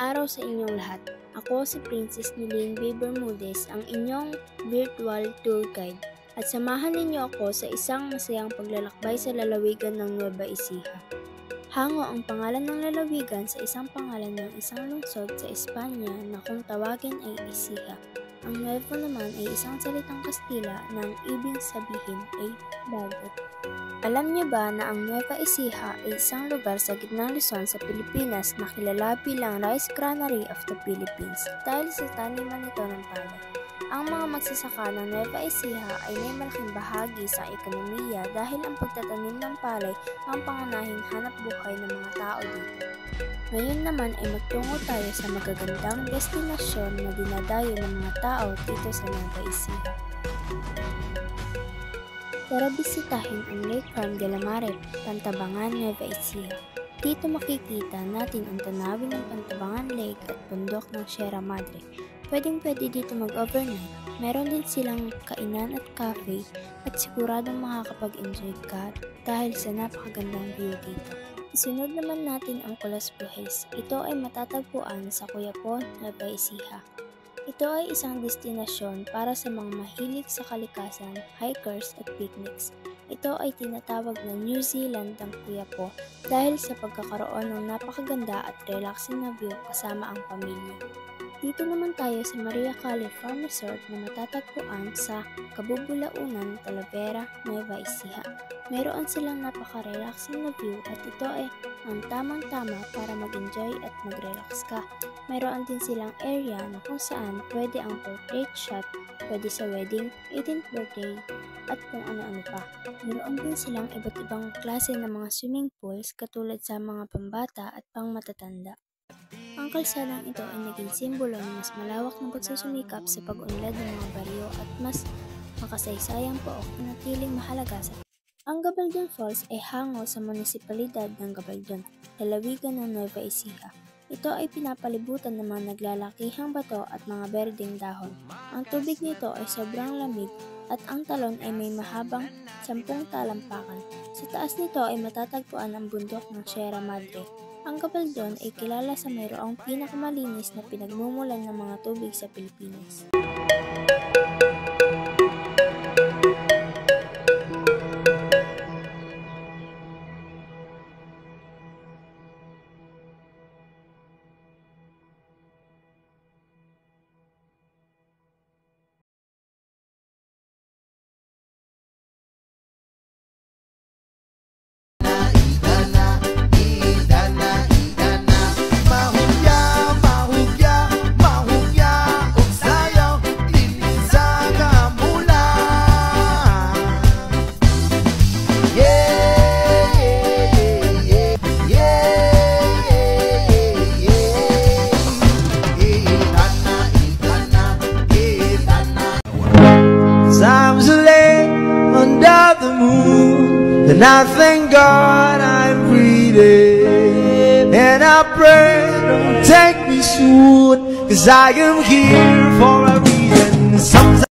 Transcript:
araw sa inyong lahat. Ako si Princess Nilene B. Bermudez, ang inyong virtual tour guide. At samahan ninyo ako sa isang masayang paglalakbay sa lalawigan ng Nueva Ecija. Hango ang pangalan ng lalawigan sa isang pangalan ng isang lungsod sa Espanya na kung tawagin ay Ecija. Ang Nuevo naman ay isang salitang Kastila na ang ibig sabihin ay dagat. Alam niyo ba na ang Nueva Ecija ay isang lugar sa gitnang Luzon sa Pilipinas na kilala bilang Rice Granary of the Philippines dahil sa taniman nito ng palay. Ang mga magsasaka ng Nueva Ecija ay may malaking bahagi sa ekonomiya dahil ang pagtatanim ng palay ang pangunahing hanap buhay ng mga tao dito. Ngayon naman ay magtungo tayo sa magagandang destinasyon na dinadayo ng mga tao dito sa Nueva Ecija. Tara bisitahin ang Lake Carm de la Mare, Pantabangan, Nueva Ecija. Dito makikita natin ang tanawin ng Pantabangan Lake at bundok ng Sierra Madre. Pwedeng-pwede dito mag-overnight. Meron din silang kainan at cafe at siguradong makakapag-enjoy ka dahil sa napakagandang view dito. Isunod naman natin ang Colas Bujes. Ito ay matatagpuan sa Coyapon, Nueva Ecija. Ito ay isang destinasyon para sa mga mahilig sa kalikasan, hikers at picnics. Ito ay tinatawag na New Zealand ng Coyapon dahil sa pagkakaroon ng napakaganda at relaxing na view kasama ang pamilya. Dito naman tayo sa Maria Cali Farm Resort na matatagpuan sa Kabubulaunan, Talavera, Nueva Ecija. Mayroon silang napaka-relaxing na view at ito ay ang tamang-tama para mag-enjoy at mag-relax ka. Mayroon din silang area na kung saan pwede ang portrait shot, pwede sa wedding, 18th birthday, at kung ano-ano pa. Mayroon din silang iba't ibang klase ng mga swimming pools katulad sa mga pambata at pang matatanda. Ang kalsadang ito ay naging simbolo ng mas malawak na pagsusumikap sa pag-unlad ng mga baryo at mas makasaysayang pook na natiling mahalaga sa Ang Gabaldon Falls ay hango sa munisipalidad ng Gabaldon, lalawigan ng Nueva Ecija. Ito ay pinapalibutan ng mga naglalakihang bato at mga berdeng dahon. Ang tubig nito ay sobrang lamig at ang talon ay may mahabang 10 talampakan. Sa taas nito ay matatagpuan ang bundok ng Sierra Madre. Ang Gabaldon ay kilala sa mayroong pinakamalinis na pinagmumulan ng mga tubig sa Pilipinas. I'm late under the moon, and I thank God I'm breathing, and I pray don't take me soon, 'cause I am here for a reason. Sometimes